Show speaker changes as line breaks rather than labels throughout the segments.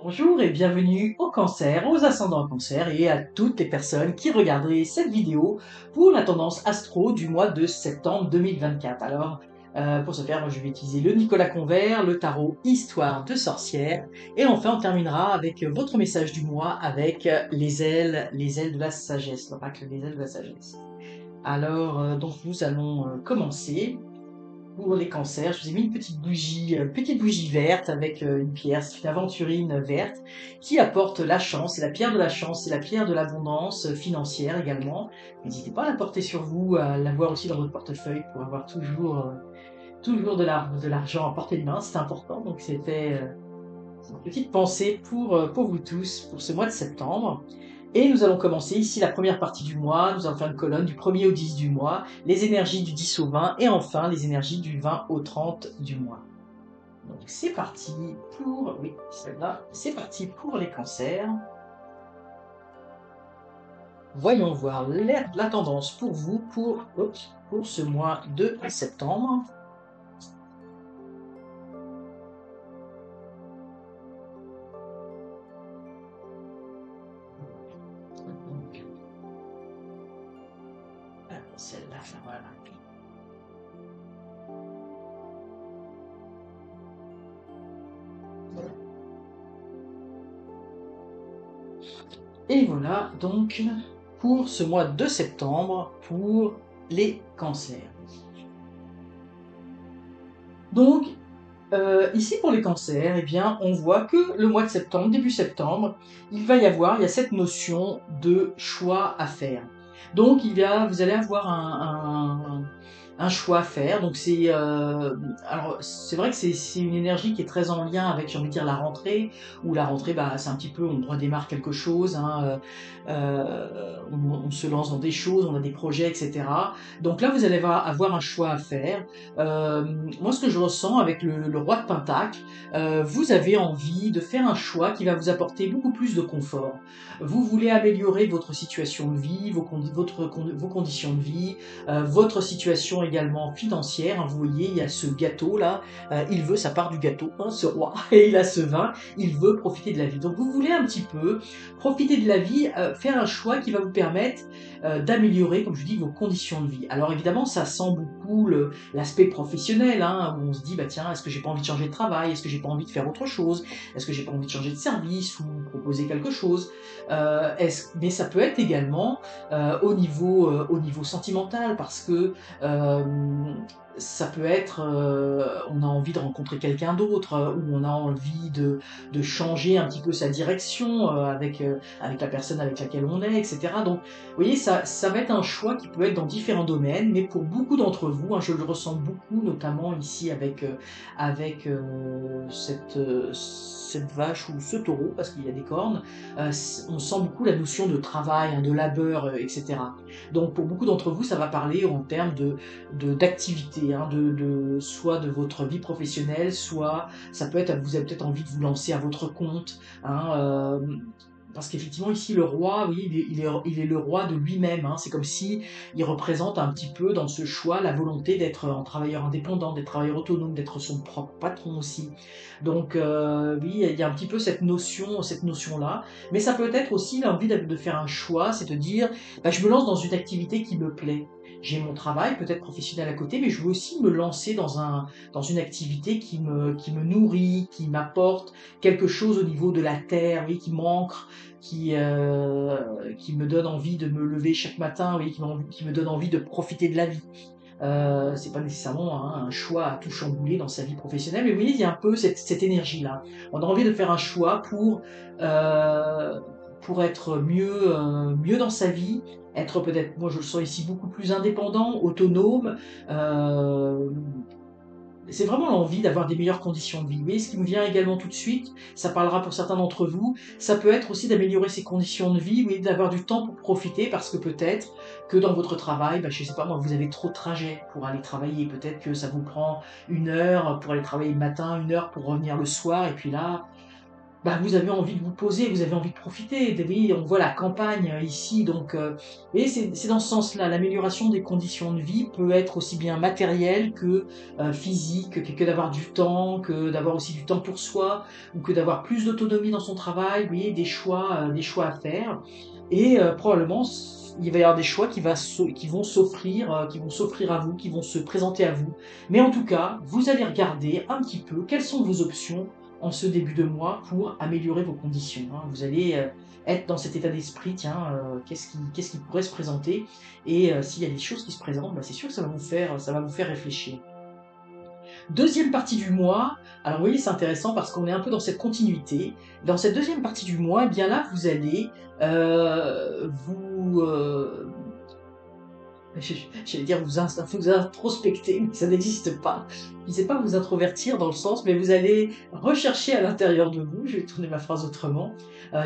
Bonjour et bienvenue au cancer, aux ascendants cancer et à toutes les personnes qui regarderaient cette vidéo pour la tendance astro du mois de septembre 2024. Alors, pour ce faire, moi, je vais utiliser le Nicolas Convert, le tarot Histoire de sorcière et enfin on terminera avec votre message du mois avec les ailes de la sagesse, l'oracle des ailes de la sagesse. Alors, donc nous allons commencer. Pour les cancers, je vous ai mis une petite bougie verte avec une pierre, c'est une aventurine verte qui apporte la chance. C'est la pierre de la chance, c'est la pierre de l'abondance financière également. N'hésitez pas à la porter sur vous, à l'avoir aussi dans votre portefeuille pour avoir toujours de l'argent à portée de main. C'est important. Donc c'était une petite pensée pour vous tous pour ce mois de septembre. Et nous allons commencer ici la première partie du mois. Nous allons faire une colonne du 1er au 10 du mois, les énergies du 10 au 20 et enfin les énergies du 20 au 30 du mois. Donc c'est parti pour, oui, celle-là, c'est parti pour les cancers. Voyons voir la tendance pour vous pour ce mois de septembre. Donc, celle-là, voilà. Et voilà donc pour ce mois de septembre pour les cancers. Donc, ici pour les cancers, eh bien, on voit que le mois de septembre, début septembre, il y a cette notion de choix à faire. Donc, vous allez avoir un choix à faire. Donc, alors, c'est vrai que c'est une énergie qui est très en lien avec, j'ai envie de dire, la rentrée, où la rentrée, bah, c'est un petit peu, on redémarre quelque chose, hein, on se lance dans des choses, on a des projets, etc. Donc là, vous allez avoir un choix à faire. Euh, Moi, ce que je ressens avec le roi de Pentacle, vous avez envie de faire un choix qui va vous apporter beaucoup plus de confort. Vous voulez améliorer votre situation de vie, vos conditions de vie, votre situation également financière. Hein. Vous voyez, il y a ce gâteau là, il veut sa part du gâteau, hein, ce roi, et il a ce vin, il veut profiter de la vie. Donc vous voulez un petit peu profiter de la vie, faire un choix qui va vous permettre d'améliorer, comme je dis, vos conditions de vie. Alors évidemment, ça sent beaucoup l'aspect professionnel, hein, où on se dit, bah tiens, est-ce que j'ai pas envie de changer de travail, est-ce que j'ai pas envie de faire autre chose, est-ce que j'ai pas envie de changer de service ou proposer quelque chose. Mais ça peut être également au niveau sentimental, parce que ça peut être, on a envie de rencontrer quelqu'un d'autre, ou on a envie de changer un petit peu sa direction avec la personne avec laquelle on est, etc. Donc, vous voyez, ça va être un choix qui peut être dans différents domaines, mais pour beaucoup d'entre vous, hein, je le ressens beaucoup, notamment ici avec cette vache ou ce taureau, parce qu'il y a des cornes, on sent beaucoup la notion de travail, hein, de labeur, etc. Donc pour beaucoup d'entre vous, ça va parler en termes d'activité, hein, soit de votre vie professionnelle, soit ça peut être, vous avez peut-être envie de vous lancer à votre compte, hein, parce qu'effectivement ici le roi, oui, il est le roi de lui-même. Hein. C'est comme si il représente un petit peu dans ce choix la volonté d'être un travailleur indépendant, d'être travailleur autonome, d'être son propre patron aussi. Donc oui, il y a un petit peu cette notion-là. Mais ça peut être aussi l'envie de faire un choix, c'est de dire, bah, je me lance dans une activité qui me plaît. J'ai mon travail, peut-être professionnel à côté, mais je veux aussi me lancer dans une activité qui me nourrit, qui m'apporte quelque chose au niveau de la terre, oui, qui m'ancre, qui me donne envie de me lever chaque matin, oui, qui me donne envie de profiter de la vie. C'est pas nécessairement un choix à tout chambouler dans sa vie professionnelle, mais vous voyez, il y a un peu cette énergie-là. On a envie de faire un choix pour être mieux dans sa vie, être peut-être, moi je le sens ici, beaucoup plus indépendant, autonome. Euh, c'est vraiment l'envie d'avoir des meilleures conditions de vie. Mais ce qui me vient également tout de suite, ça parlera pour certains d'entre vous, ça peut être aussi d'améliorer ses conditions de vie, oui, d'avoir du temps pour profiter, parce que peut-être que dans votre travail, bah, je sais pas moi, vous avez trop de trajets pour aller travailler. Peut-être que ça vous prend 1 heure pour aller travailler le matin, 1 heure pour revenir le soir, et puis là, bah, vous avez envie de vous poser, vous avez envie de profiter. Vous voyez, on voit la campagne ici, donc et c'est dans ce sens-là. L'amélioration des conditions de vie peut être aussi bien matérielle que physique, que d'avoir du temps, que d'avoir aussi du temps pour soi, ou que d'avoir plus d'autonomie dans son travail. Vous voyez, des choix à faire. Et probablement, il va y avoir des choix qui vont s'offrir à vous, qui vont se présenter à vous. Mais en tout cas, vous allez regarder un petit peu quelles sont vos options en ce début de mois pour améliorer vos conditions, hein. Vous allez être dans cet état d'esprit, tiens, qu'est-ce qui pourrait se présenter? Et s'il y a des choses qui se présentent, bah, c'est sûr que ça va vous faire réfléchir. Deuxième partie du mois, alors vous voyez, c'est intéressant parce qu'on est un peu dans cette continuité. Dans cette deuxième partie du mois, eh bien là, vous allez vous j'allais dire vous introspecter, mais ça n'existe pas. Je ne sais pas vous introvertir dans le sens, mais vous allez rechercher à l'intérieur de vous, je vais tourner ma phrase autrement,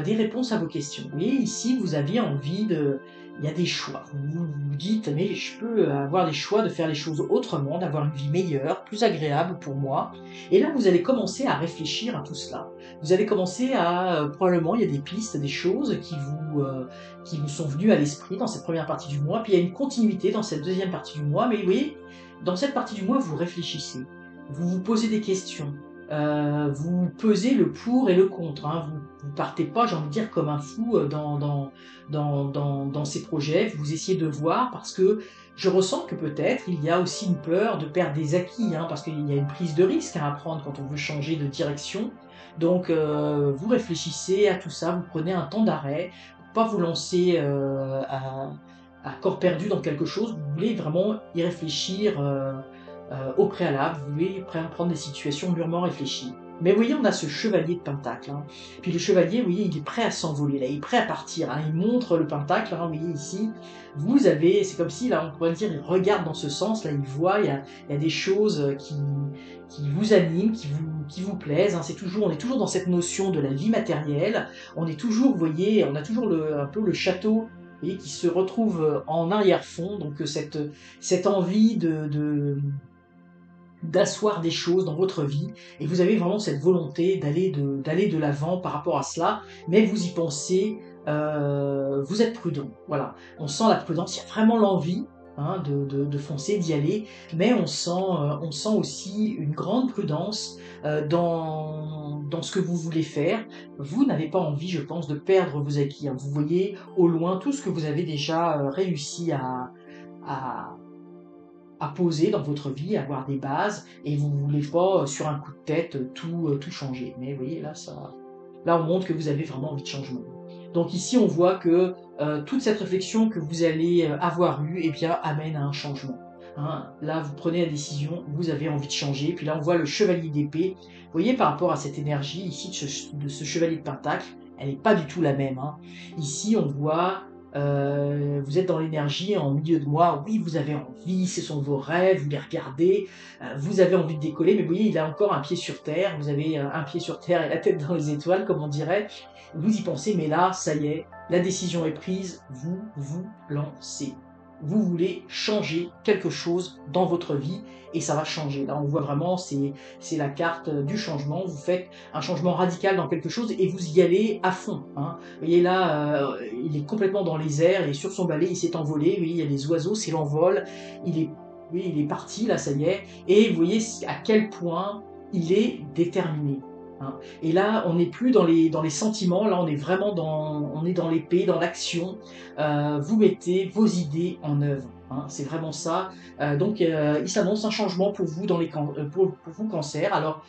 des réponses à vos questions. Vous voyez, ici, vous aviez envie de... Il y a des choix. Vous vous dites, mais je peux avoir les choix de faire les choses autrement, d'avoir une vie meilleure, plus agréable pour moi. Et là, vous allez commencer à réfléchir à tout cela. Vous allez commencer à... probablement, il y a des pistes, des choses qui vous sont venus à l'esprit dans cette première partie du mois, puis il y a une continuité dans cette deuxième partie du mois, mais vous voyez, dans cette partie du mois, vous réfléchissez, vous vous posez des questions, vous pesez le pour et le contre, hein. Vous partez pas, j'ai envie de dire, comme un fou dans ces projets, vous essayez de voir, parce que je ressens que peut-être il y a aussi une peur de perdre des acquis, hein, parce qu'il y a une prise de risque à prendre quand on veut changer de direction. Donc vous réfléchissez à tout ça, vous prenez un temps d'arrêt, pas vous lancer à corps perdu dans quelque chose, vous voulez vraiment y réfléchir au préalable, vous voulez prendre des situations mûrement réfléchies. Mais vous voyez, on a ce chevalier de pentacle, hein. Puis le chevalier, vous voyez, il est prêt à s'envoler, là, il est prêt à partir, hein. Il montre le pentacle, hein, vous voyez ici, vous avez, c'est comme si, là, on pourrait dire, il regarde dans ce sens, là, il voit, il y a des choses qui vous animent, qui vous plaisent, hein. On est toujours dans cette notion de la vie matérielle, on est toujours, vous voyez, on a toujours un peu le château, vous voyez, qui se retrouve en arrière-fond, donc cette envie d'asseoir des choses dans votre vie, et vous avez vraiment cette volonté d'aller de l'avant par rapport à cela, mais vous y pensez, vous êtes prudent, voilà. On sent la prudence, il y a vraiment l'envie, hein, de foncer, d'y aller, mais on sent aussi une grande prudence dans ce que vous voulez faire. Vous n'avez pas envie, je pense, de perdre vos acquis, hein. Vous voyez au loin tout ce que vous avez déjà réussi à poser dans votre vie, à avoir des bases, et vous ne voulez pas, sur un coup de tête, tout changer. Mais vous voyez, là, on montre que vous avez vraiment envie de changement. Donc ici, on voit que toute cette réflexion que vous allez avoir eue, eh bien, amène à un changement, hein. Là, vous prenez la décision, vous avez envie de changer, puis là, on voit le chevalier d'épée. Vous voyez, par rapport à cette énergie ici de ce chevalier de pentacle, elle n'est pas du tout la même, hein. Ici, on voit vous êtes dans l'énergie en milieu de mois, oui, vous avez envie, ce sont vos rêves, vous les regardez, vous avez envie de décoller, mais vous voyez, il a encore un pied sur terre, vous avez un pied sur terre et la tête dans les étoiles, comme on dirait, vous y pensez, mais là, ça y est, la décision est prise, vous vous lancez. Vous voulez changer quelque chose dans votre vie, et ça va changer. Là, on voit vraiment, c'est la carte du changement, vous faites un changement radical dans quelque chose, et vous y allez à fond, hein. Vous voyez là, il est complètement dans les airs, il est sur son balai, il s'est envolé, oui, il y a les oiseaux, c'est l'envol, oui, il est parti, là, ça y est, et vous voyez à quel point il est déterminé, hein. Et là, on n'est plus dans les sentiments, là, on est vraiment on est dans l'épée, dans l'action, vous mettez vos idées en œuvre, hein, c'est vraiment ça. Donc, il s'annonce un changement pour vous, pour vous, cancer. Alors,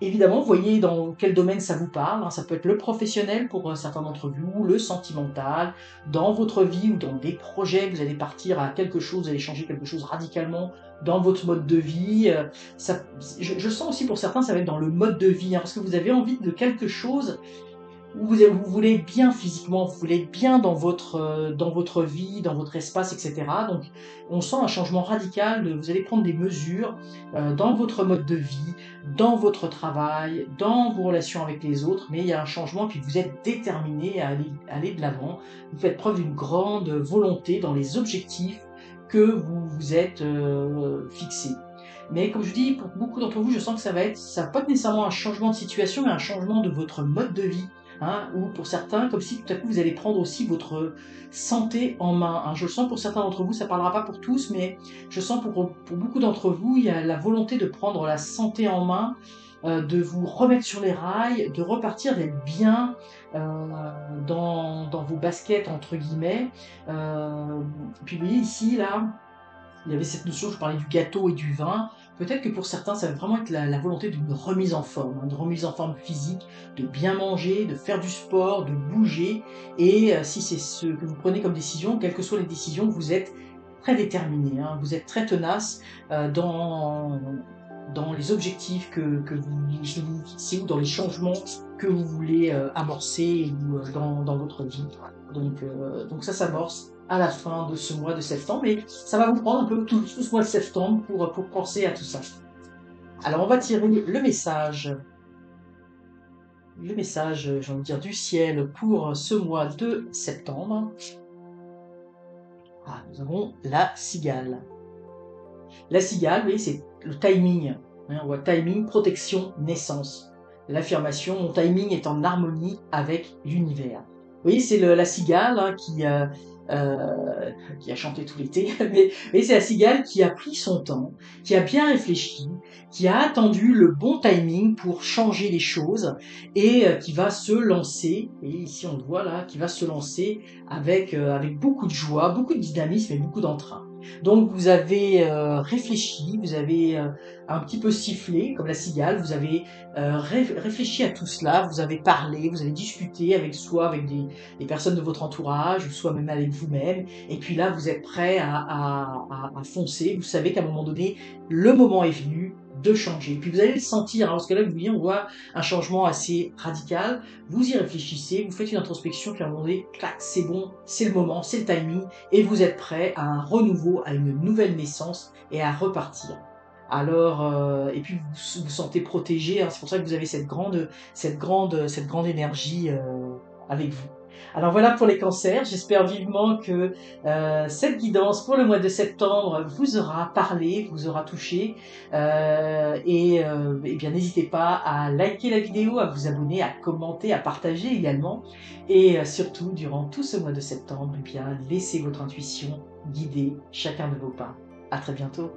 évidemment, voyez dans quel domaine ça vous parle, hein. Ça peut être le professionnel pour certains d'entre vous, le sentimental, dans votre vie ou dans des projets, vous allez partir à quelque chose, vous allez changer quelque chose radicalement dans votre mode de vie. Je sens aussi pour certains, ça va être dans le mode de vie, hein, parce que vous avez envie de quelque chose où vous voulez être bien physiquement, vous voulez être bien dans votre vie, dans votre espace, etc. Donc, on sent un changement radical, vous allez prendre des mesures dans votre mode de vie, dans votre travail, dans vos relations avec les autres, mais il y a un changement, puis vous êtes déterminé à aller de l'avant, vous faites preuve d'une grande volonté dans les objectifs que vous vous êtes fixés. Mais comme je dis, pour beaucoup d'entre vous, je sens que ça va pas être nécessairement un changement de situation, mais un changement de votre mode de vie. Hein, ou pour certains, comme si tout à coup vous allez prendre aussi votre santé en main. Hein. Je le sens pour certains d'entre vous, ça ne parlera pas pour tous, mais je sens pour beaucoup d'entre vous, il y a la volonté de prendre la santé en main, de vous remettre sur les rails, de repartir, d'être bien dans vos baskets, entre guillemets. Puis vous voyez ici, là, il y avait cette notion, je parlais du gâteau et du vin. Peut-être que pour certains, ça va vraiment être la volonté d'une remise en forme, hein, de remise en forme physique, de bien manger, de faire du sport, de bouger. Et si c'est ce que vous prenez comme décision, quelles que soient les décisions, vous êtes très déterminé, hein, vous êtes très tenace dans les objectifs que vous fixez ou dans les changements que vous voulez amorcer ou, dans votre vie. Donc ça s'amorce à la fin de ce mois de septembre, et ça va vous prendre un peu tout ce mois de septembre pour penser à tout ça. Alors on va tirer le message, j'ai envie de dire, du ciel pour ce mois de septembre. Ah, nous avons la cigale. La cigale, oui, c'est le timing. Hein, on voit timing, protection, naissance. L'affirmation, mon timing est en harmonie avec l'univers. Vous voyez, c'est la cigale hein, qui a chanté tout l'été, mais c'est la cigale qui a pris son temps, qui a bien réfléchi, qui a attendu le bon timing pour changer les choses et qui va se lancer, et ici on le voit là, qui va se lancer avec beaucoup de joie, beaucoup de dynamisme et beaucoup d'entrain. Donc vous avez réfléchi, vous avez un petit peu sifflé comme la cigale, vous avez réfléchi à tout cela, vous avez parlé, vous avez discuté avec des personnes de votre entourage, ou soit même avec vous-même, et puis là vous êtes prêt à foncer, vous savez qu'à un moment donné, le moment est venu de changer. Puis vous allez le sentir, hein, parce que là vous voyez, on voit un changement assez radical, vous y réfléchissez, vous faites une introspection, puis à un moment donné, clac, c'est bon, c'est le moment, c'est le timing, et vous êtes prêt à un renouveau, à une nouvelle naissance, et à repartir. Alors, et puis vous vous sentez protégé, hein, c'est pour ça que vous avez cette grande énergie avec vous. Alors voilà pour les cancers, j'espère vivement que cette guidance pour le mois de septembre vous aura parlé, vous aura touché, et bien n'hésitez pas à liker la vidéo, à vous abonner, à commenter, à partager également, et surtout durant tout ce mois de septembre, eh bien laissez votre intuition guider chacun de vos pas. À très bientôt.